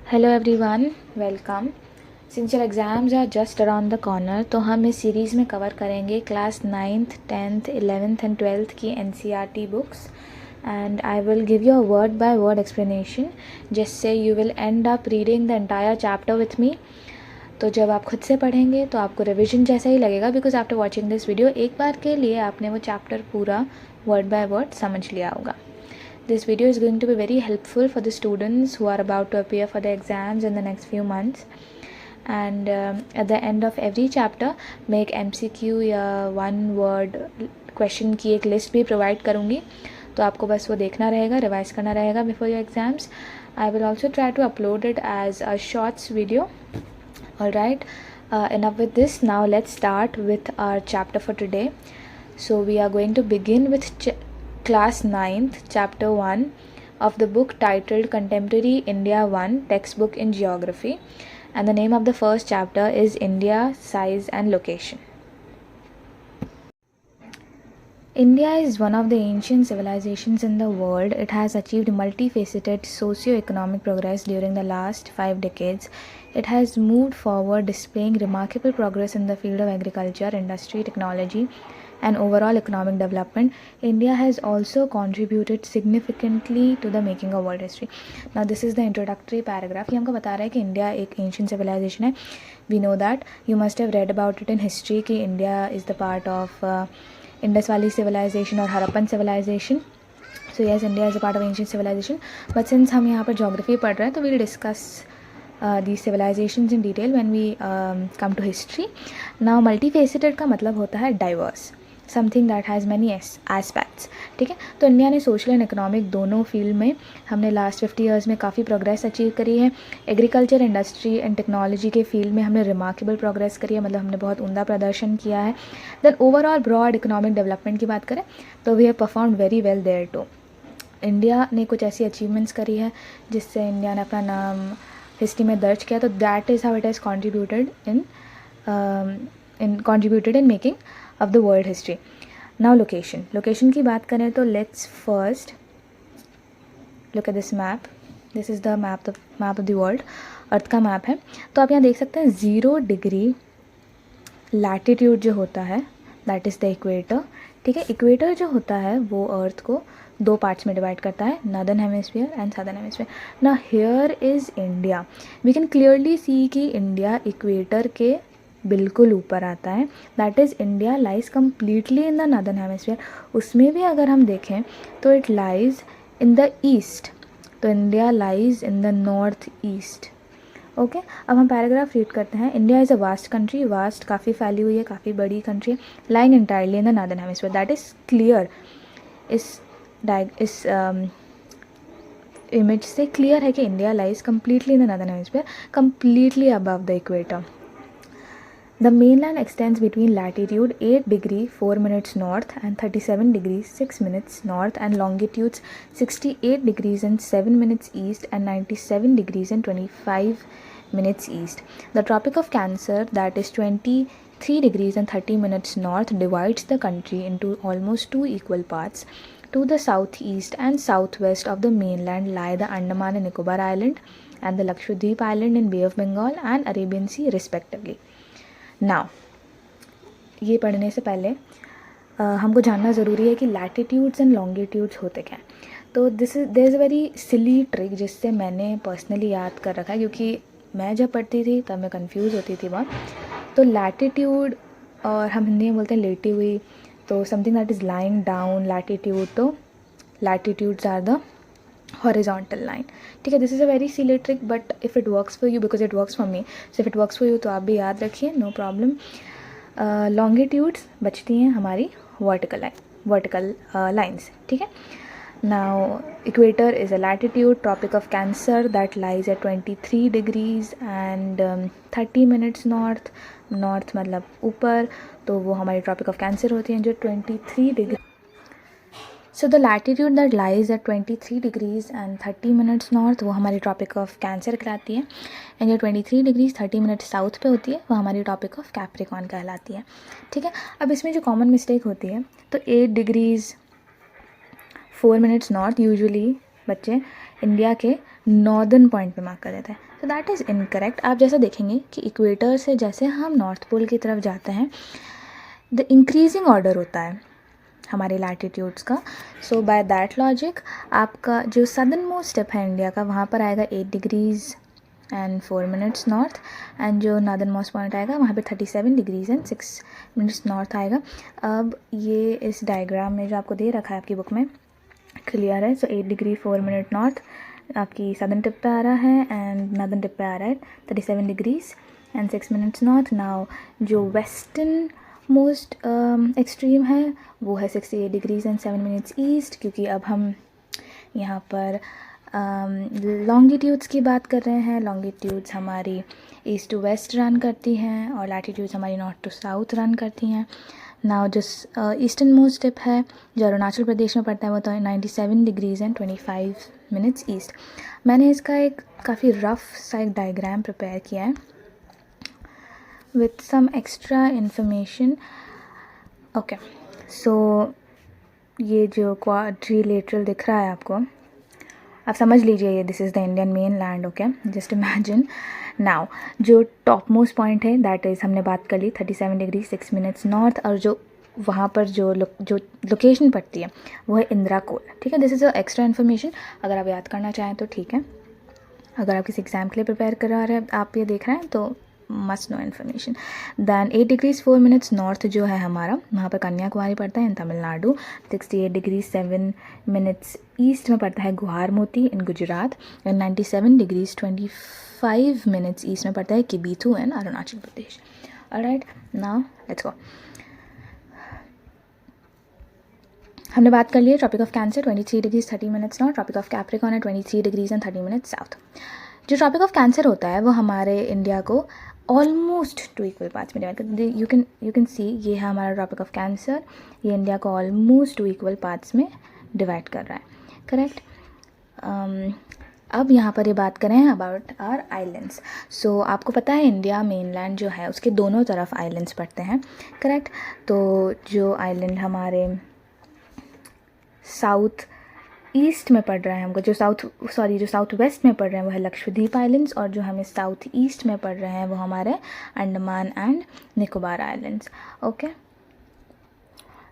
Hello everyone, welcome. Since your exams are just around the corner, तो हम इस series में कवर करेंगे class 9th, 10th, 11th and 12th की NCERT books and I will give you a word by word explanation जिससे you will end up reading the entire chapter with me. तो जब आप खुद से पढ़ेंगे तो आपको रिविजन जैसा ही लगेगा, because after watching this video एक बार के लिए आपने वो चैप्टर पूरा वर्ड बाय वर्ड समझ लिया होगा। This video is going to be very helpful for the students who are about to appear for the exams in the next few months. And at the end of every chapter मैं एक MCQ या one word question की एक list भी provide करूँगी, तो आपको बस वो देखना रहेगा, रिवाइज करना रहेगा before your exams. I will also try to upload it as a shorts video. Alright, enough with this. Now let's start with our chapter for today. So we are going to begin with Class 9th, Chapter 1 of the book titled Contemporary India 1 Textbook in Geography, and the name of the first chapter is India, Size and Location. India is one of the ancient civilizations in the world. It has achieved multifaceted socio-economic progress during the last 5 decades. It has moved forward, displaying remarkable progress in the field of agriculture, industry, technology, and overall economic development. India has also contributed significantly to the making of world history. Now this is the introductory paragraph. ये हमको बता रहा है कि India एक ancient civilization है. We know that. You must have read about it in history कि India is the part of Indus Valley civilization और Harappan civilization. So yes, India is a part of ancient civilization. But since हम यहाँ पर geography पढ़ रहे हैं, तो we'll discuss these civilizations in detail when we come to history. Now multifaceted का मतलब होता है diverse, something that has many aspects. ठीक है, तो इंडिया ने सोशल एंड इकोनॉमिक दोनों फील्ड में हमने लास्ट 50 ईयर्स में काफ़ी प्रोग्रेस अचीव करी है. एग्रीकल्चर, इंडस्ट्री एंड टेक्नोलॉजी के फील्ड में हमने रिमार्केबल प्रोग्रेस करी है, मतलब हमने बहुत उम्दा प्रदर्शन किया है. Then overall broad economic development की बात करें तो we have performed very well there too. India ने कुछ ऐसी अचीवमेंट्स करी है जिससे इंडिया ने अपना नाम हिस्ट्री में दर्ज किया. तो that is how it has contributed in making of the world history. Now location की बात करें तो let's first look at this map. This is the map of the world. अर्थ का मैप है. तो आप यहाँ देख सकते हैं 0 डिग्री लैटिट्यूड जो होता है दैट इज़ द इक्वेटर. ठीक है, इक्वेटर जो होता है वो अर्थ को 2 पार्ट्स में डिवाइड करता है, northern hemisphere and southern hemisphere. ना here is India. We can clearly see कि इंडिया इक्वेटर के बिल्कुल ऊपर आता है. That is India lies completely in the northern hemisphere. उसमें भी अगर हम देखें तो it lies in the east. तो India lies in the north east. Okay, अब हम पैराग्राफ रीड करते हैं. India is a vast country. Vast काफ़ी फैली हुई है, काफ़ी बड़ी कंट्री है. Lying entirely in the northern hemisphere. That is clear. इस इमेज से क्लियर है कि India lies completely in the northern hemisphere, completely above the equator. The mainland extends between latitude 8 degree 4 minutes north and 37 degrees 6 minutes north and longitudes 68 degrees and 7 minutes east and 97 degrees and 25 minutes east. The Tropic of Cancer, that is 23 degrees and 30 minutes north, divides the country into almost 2 equal parts. To the southeast and southwest of the mainland lie the Andaman and Nicobar Island and the Lakshadweep Island in Bay of Bengal and Arabian Sea respectively. Now ये पढ़ने से पहले हमको जानना ज़रूरी है कि latitudes and longitudes होते क्या हैं. तो there is a very silly trick जिससे मैंने पर्सनली याद कर रखा है, क्योंकि मैं जब पढ़ती थी तब मैं कंफ्यूज होती थी बहुत. तो लैटिट्यूड, और हम हिंदी में बोलते हैं लेटी हुई, तो something that is lying down. Latitude, तो latitudes are the horizontal line. ठीक है, this is a very silly trick but if it works for you, because it works for me, so if it works for you तो आप भी याद रखिए, no problem. Longitudes बचती हैं हमारी वर्टिकल लाइन्स. ठीक है, now equator is a latitude. Tropic of cancer that lies at 23 degrees and 30 minutes north. North मतलब ऊपर, तो वो हमारी ट्रॉपिक ऑफ कैंसर होती हैं जो 23 degree. So the latitude that lies at 23 degrees and 30 minutes north वो हमारी ट्रॉपिक ऑफ कैंसर कहलाती है. एंड जो 23 डिग्रीज 30 मिनट्स साउथ पे होती है वो हमारी ट्रॉपिक ऑफ कैप्रिकॉर्न कहलाती है. ठीक है, अब इसमें जो कॉमन मिस्टेक होती है, तो 8 डिग्रीज 4 मिनट्स नॉर्थ यूजुअली बच्चे इंडिया के नॉर्दर्न पॉइंट पे मार्क कर देता है, तो दैट इज़ इनकरेक्ट। आप जैसा देखेंगे कि इक्वेटर से जैसे हम नॉर्थ पोल की तरफ जाते हैं, द इंक्रीजिंग ऑर्डर होता है हमारे लैटिट्यूड्स का। सो बाय दैट लॉजिक आपका जो सदर्न मोस्ट टिप है इंडिया का, वहाँ पर आएगा 8 degrees and 4 minutes north, and जो नॉर्दर्न मोस्ट पॉइंट आएगा वहाँ पे 37 डिग्रीज़ एंड 6 मिनट्स नॉर्थ आएगा। अब ये इस डायग्राम में जो आपको दे रखा है आपकी बुक में क्लियर है। सो 8 डिग्री 4 मिनट नॉर्थ आपकी सदर्न टिप पे आ रहा है एंड नॉर्दर्न टिप पे आ रहा है 37 degrees and 6 minutes north. Now जो वेस्टर्न मोस्ट एक्सट्रीम है वो है 68 डिग्रीज़ एंड 7 मिनट्स ईस्ट, क्योंकि अब हम यहाँ पर लॉन्गिट्यूड्स की बात कर रहे हैं। लॉन्गिट्यूड्स हमारी ईस्ट टू वेस्ट रन करती हैं और लैटिट्यूड्स हमारी नॉर्थ टू साउथ रन करती हैं। नाउ जो ईस्टर्न मोस्ट टिप है जो अरुणाचल प्रदेश में पड़ता है वो तो 97 डिग्रीज़ एंड 25 मिनट्स ईस्ट। मैंने इसका एक काफ़ी रफ सा एक डायग्राम प्रिपेयर किया है with some extra information. Okay, so ये जो quadrilateral दिख रहा है आपको, आप समझ लीजिए ये this is the Indian main land. Okay, just imagine. Now जो टॉप मोस्ट पॉइंट है दैट इज़ हमने बात कर ली 37 डिग्री 6 मिनट्स नॉर्थ, और जो वहाँ पर जो लोकेशन पड़ती है वो है इंदिरा कोल। ठीक है, this is a extra information, अगर आप याद करना चाहें तो ठीक है। अगर आप किसी एग्ज़ाम के लिए प्रिपेयर करा रहे हैं, आप ये देख रहे हैं तो must know information. Then 8 degrees 4 minutes north जो है हमारा, वहाँ पर कन्याकुमारी पड़ता है in Tamil Nadu. 68 degree 7 minutes east में पड़ता है Guwahati in Gujarat, and 97 degrees 25 minutes east में पड़ता है Kibithu in Arunachal Pradesh. Alright, now let's go. हमने बात कर ली है tropic of cancer 23 degrees 30 minutes north, tropic of capricorn है 23 डिग्रीज़ एंड 30 मिनट्स साउथ। जो ट्रॉपिक ऑफ कैंसर होता है वो हमारे इंडिया को ऑलमोस्ट 2 इक्वल पार्ट्स में डिवाइड कर, यू कैन सी ये है हमारा ट्रॉपिक ऑफ कैंसर, ये इंडिया को ऑलमोस्ट 2 इक्वल पार्ट्स में डिवाइड कर रहा है। करेक्ट। अब यहाँ पर ये बात करें अबाउट आवर आइलैंड्स। सो आपको पता है इंडिया मेनलैंड जो है उसके दोनों तरफ आइलैंड्स पड़ते हैं। करेक्ट। तो जो आइलैंड हमारे साउथ ईस्ट में पड़ रहा है हमको, जो साउथ वेस्ट में पड़ रहे हैं वो है लक्षद्वीप आइलैंड्स, और जो हमें साउथ ईस्ट में पड़ रहे हैं वो हमारे Andaman and Nicobar islands. Okay,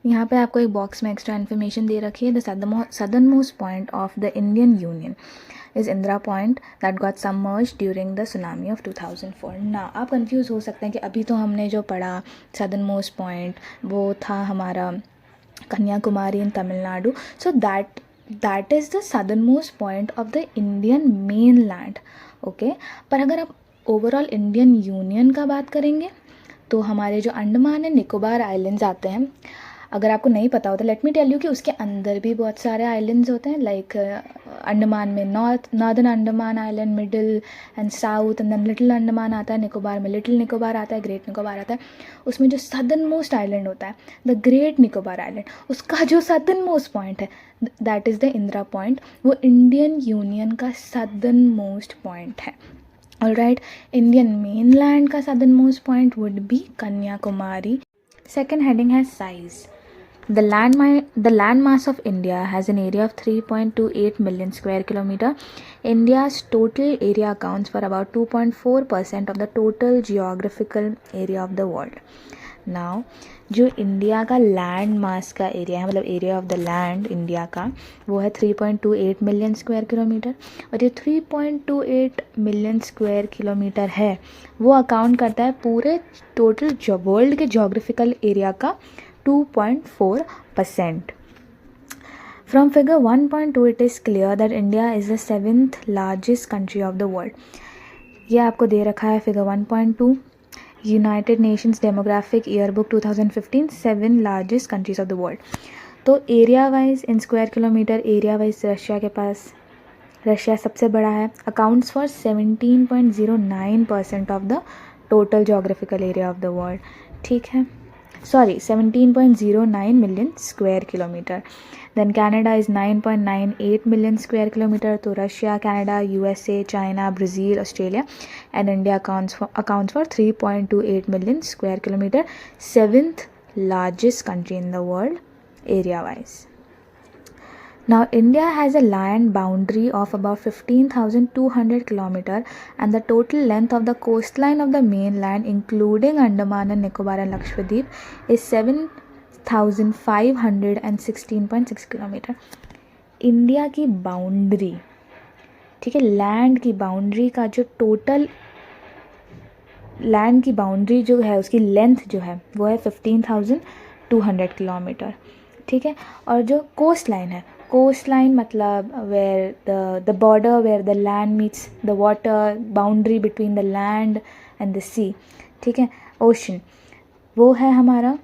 यहाँ पे आपको एक बॉक्स में एक्स्ट्रा इन्फॉर्मेशन दे रखी है। The southern most point of the Indian union is Indira point that got submerged during the tsunami of 2004। ना आप कंफ्यूज हो सकते हैं कि अभी तो हमने जो पढ़ा सदर्न मोस्ट पॉइंट वो था हमारा Kanyakumari in Tamil Nadu. So that is the southern most point of the Indian main land. Okay, पर अगर आप ओवरऑल इंडियन यूनियन का बात करेंगे तो हमारे जो अंडमान एंड निकोबार आइलैंड्स आते हैं, अगर आपको नहीं पता होता लेट मी टेल यू कि उसके अंदर भी बहुत सारे आइलैंड्स होते हैं। लाइक अंडमान में northern Andaman island, middle and south, and then little Andaman आता है, निकोबार में लिटिल निकोबार आता है, ग्रेट निकोबार आता है। उसमें जो सदर्न मोस्ट आइलैंड होता है द ग्रेट निकोबार आइलैंड, उसका जो सदर्न मोस्ट पॉइंट है that is the Indira point, वो इंडियन यूनियन का सदर्न मोस्ट पॉइंट है। ऑलराइट, इंडियन मेनलैंड का southern most point would be Kanyakumari. Second heading है size. The land mass of India has an area of 3.28 million square kilometer. India's total area accounts for about 2.4% of the total geographical area of the world. Now, जो India का land mass का area है, मतलब area of the land India का, वो है 3.28 million square kilometre, और ये 3.28 मिलियन स्क्वायर किलोमीटर है वो अकाउंट करता है पूरे टोटल वर्ल्ड के जोग्राफिकल एरिया का 2.4%. From figure 1.2 it is clear that India is the 7th largest country of the world. ये आपको दे रखा है figure 1.2, United Nations demographic yearbook 2015, 7 largest countries of the world. तो area wise in square kilometre area wise Russia सबसे बड़ा है, accounts for 17.09% of the total geographical area of the world. ठीक है, 17.09 million square kilometre. Then Canada is 9.98 million square kilometre. तो Russia, Canada, USA, China, Brazil, Australia and India accounts for 3.28 million square kilometre, 7th largest country in the world area wise. Now, India has a land boundary of about 15,200 kilometers, and the total length of the coastline of the mainland, including Andaman and Nicobar and Lakshadweep, is 7,516.6 kilometre. India की boundary, ठीक है, land की boundary का जो total land की boundary जो है उसकी लेंथ जो है वो है 15,200 किलोमीटर, ठीक है. और जो कोस्ट लाइन है, कोस्ट लाइन मतलब where the border where the land meets the water, boundary between the land and the sea, ठीक है, ओशन, वो है हमारा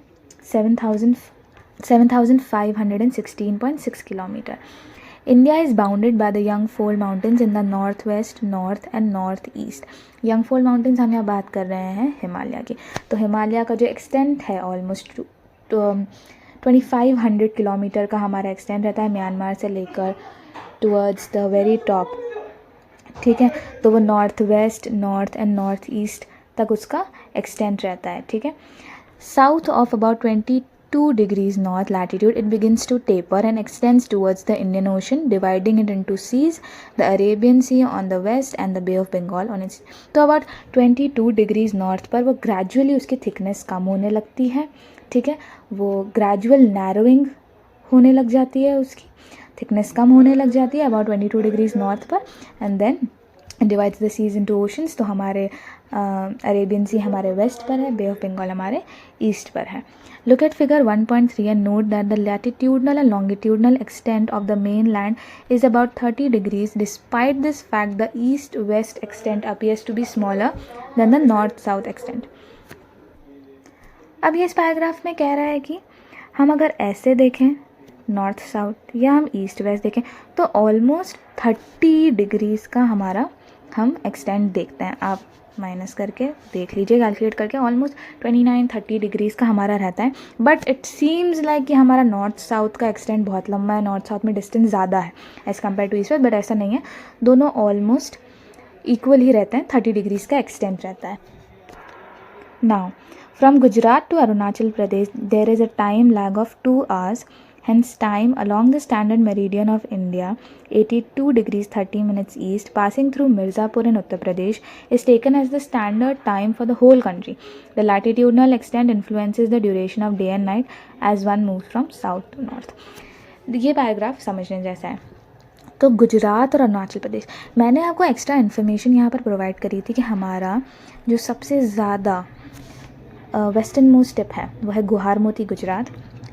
7,516.6 kilometre. India is bounded by the Yangfold Mountains in the northwest, north and northeast. Yangfold Mountains हम यहाँ बात कर रहे हैं हिमालय की. तो हिमालय का जो एक्सटेंट है ऑलमोस्ट 2500 किलोमीटर का हमारा एक्सटेंट रहता है म्यांमार से लेकर टुवर्ड्स द वेरी टॉप, ठीक है. तो वो north west, north and north east तक उसका एक्सटेंट रहता है, ठीक है. South of about 22 degrees north latitude, it begins to taper and extends towards the Indian Ocean, dividing it into seas, the Arabian Sea on the west and the Bay of Bengal on its. तो about 22 degrees north पर वो gradually उसकी thickness कम होने लगती है, ठीक है, वो gradual narrowing होने लग जाती है, उसकी thickness कम होने लग जाती है about 22 degrees north पर, and then divides the seas into oceans. तो हमारे अरेबियन सी हमारे वेस्ट पर है, बे ऑफ बंगाल हमारे ईस्ट पर है. Look at figure 1.3 and note that the latitudinal and longitudinal extent of the mainland is about 30 degrees. Despite this fact, the east-west extent appears to be smaller than the north-south extent. अब ये इस paragraph में कह रहा है कि हम अगर ऐसे देखें नॉर्थ साउथ या हम ईस्ट वेस्ट देखें तो ऑलमोस्ट 30 डिग्रीज़ का हमारा हम एक्सटेंट देखते हैं. आप माइनस करके देख लीजिए, कैलकुलेट करके ऑलमोस्ट 29-30 डिग्रीज़ का हमारा रहता है. बट इट सीम्स लाइक कि हमारा नॉर्थ साउथ का एक्सटेंट बहुत लंबा है, नॉर्थ साउथ में डिस्टेंस ज़्यादा है as compare to east west, but ऐसा नहीं है, दोनों ऑलमोस्ट इक्वल ही रहते हैं, 30 डिग्रीज़ का एक्सटेंट रहता है. Now from Gujarat to Arunachal Pradesh there is a time lag of 2 hours. Hence, time along the standard meridian of India, 82 degrees 30 minutes east, passing through Mirzapur in Uttar Pradesh, is taken as the standard time for the whole country. The latitudinal extent influences the duration of day and night as one moves from south to north. ये paragraph समझने जैसा है. तो गुजरात और अरुणाचल प्रदेश, मैंने आपको extra information यहाँ पर प्रोवाइड करी थी कि हमारा जो सबसे ज़्यादा वेस्टर्न मोस्ट टिप है वो है गुहारमोती गुजरात,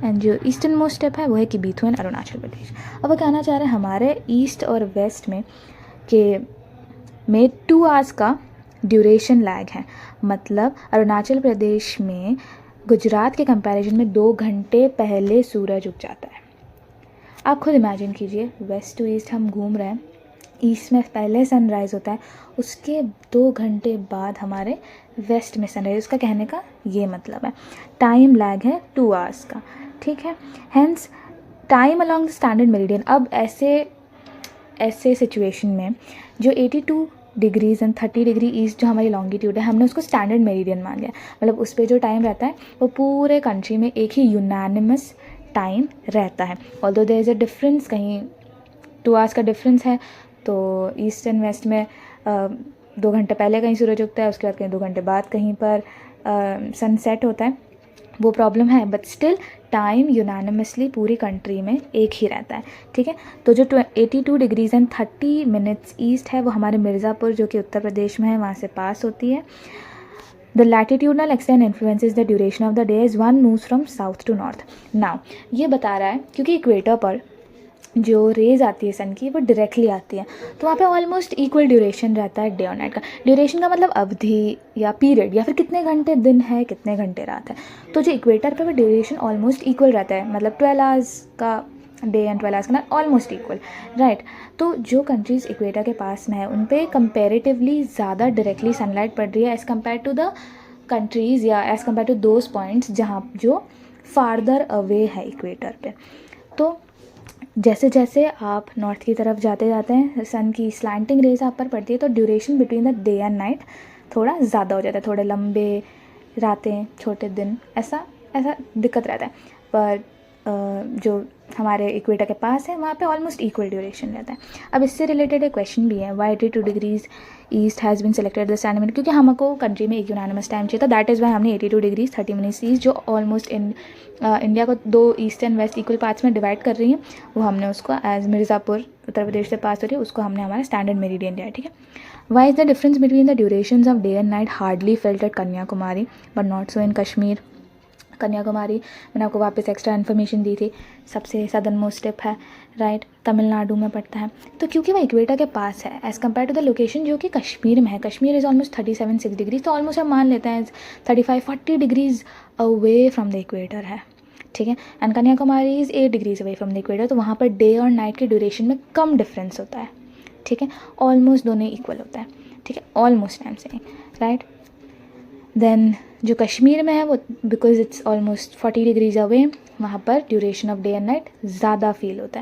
एंड जो ईस्टर्न मोस्ट स्टेप है वो है किबीथू एंड अरुणाचल प्रदेश. अब वो कहना चाह रहे हैं हमारे ईस्ट और वेस्ट में 2 hours का ड्यूरेशन लैग है. मतलब अरुणाचल प्रदेश में गुजरात के कंपैरिजन में 2 घंटे पहले सूरज उग जाता है. आप खुद इमेजिन कीजिए, वेस्ट टू ईस्ट हम घूम रहे हैं, ईस्ट में पहले सनराइज़ होता है, उसके 2 घंटे बाद हमारे वेस्ट में सनराइज. उसका कहने का ये मतलब है टाइम लैग है 2 hours का, ठीक है. Hence time along the standard meridian. अब ऐसे सिचुएशन में जो 82 डिग्रीज एंड 30 डिग्री ईस्ट जो हमारी लॉन्गिट्यूड है, हमने उसको स्टैंडर्ड मेरिडियन मान लिया. मतलब उस पर जो टाइम रहता है वो पूरे कंट्री में एक ही यूनानिमस टाइम रहता है. Although there is a difference, कहीं 2 hours का डिफरेंस है, तो ईस्ट एंड वेस्ट में 2 घंटे पहले कहीं सूरज उगता है, उसके बाद कहीं 2 घंटे बाद कहीं पर सनसेट होता है, वो प्रॉब्लम है. बट स्टिल टाइम यूनानिमसली पूरी कंट्री में एक ही रहता है, ठीक है. तो जो 82 डिग्रीज एंड 30 मिनट्स ईस्ट है वो हमारे मिर्ज़ापुर जो कि उत्तर प्रदेश में है वहाँ से पास होती है. The latitudinal extent influences the duration of the day as one moves from south to north. Now ये बता रहा है क्योंकि इक्वेटर पर जो रेज आती है सन की वो डायरेक्टली आती है, तो वहाँ पे ऑलमोस्ट इक्वल ड्यूरेशन रहता है डे और नाइट का. ड्यूरेशन का मतलब अवधि या पीरियड या फिर कितने घंटे दिन है कितने घंटे रात है. तो जो इक्वेटर पे वो ड्यूरेशन ऑलमोस्ट इक्वल रहता है, मतलब 12 hours का डे एंड 12 hours का नाइट ऑलमोस्ट इक्वल, राइट. तो जो कंट्रीज़ इक्वेटर के पास में है उन पर कंपेरेटिवली ज़्यादा डायरेक्टली सनलाइट पड़ रही है as compare to the countries या as compare to those points जहाँ जो फार्दर अवे है इक्वेटर पे. तो जैसे जैसे आप नॉर्थ की तरफ जाते जाते हैं सन की स्लैंटिंग रेज आप पर पड़ती है, तो duration between the day and night थोड़ा ज़्यादा हो जाता है, थोड़े लंबे रातें छोटे दिन, ऐसा दिक्कत रहता है. पर जो हमारे इक्वेटर के पास है वहाँ पे ऑलमोस्ट इक्वल ड्यूरेशन रहता है। अब इससे रिलेटेड एक क्वेश्चन भी है, why 82 degrees east has been selected the standard, क्योंकि हमको कंट्री में एक यूनानिमस टाइम चाहिए था, दैट इज़ वाई हमने 82 डिग्रीज 30 मिनट्स ईस्ट, जो ऑलमोस्ट इंडिया को 2 east and west equal parts में डिवाइड कर रही है, वो हमने उसको एज मिर्ज़ापुर उत्तर प्रदेश से पास हो रही है, उसको हमने हमारा स्टैंडर्ड मेरिडियन लिया है, ठीक है। Why is the difference between the durations of day and night hardly felt at Kanyakumari but not so in Kashmir. Kanyakumari मैंने आपको वापस एक्स्ट्रा इन्फॉर्मेशन दी थी, सबसे सदर्न मोस्ट टिप है, राइट, तमिलनाडु में पड़ता है। तो क्योंकि वो इक्वेटर के पास है as compare to the location जो कि कश्मीर में है, कश्मीर इज़ ऑलमोस्ट 37-6 डिग्रीज, तो ऑलमोस्ट हम मान लेते हैं 35-40 degrees away from the equator है, ठीक है। And Kanyakumari is 8 degrees away from the equator, तो वहाँ पर डे और नाइट के ड्यूरेशन में कम डिफरेंस होता है, ठीक है, ऑलमोस्ट दोनों इक्वल होता है, ठीक है, almost I am saying, right. Then जो कश्मीर में है वो because it's almost 40 degrees away, वहाँ पर duration of day and night ज़्यादा फील होता है।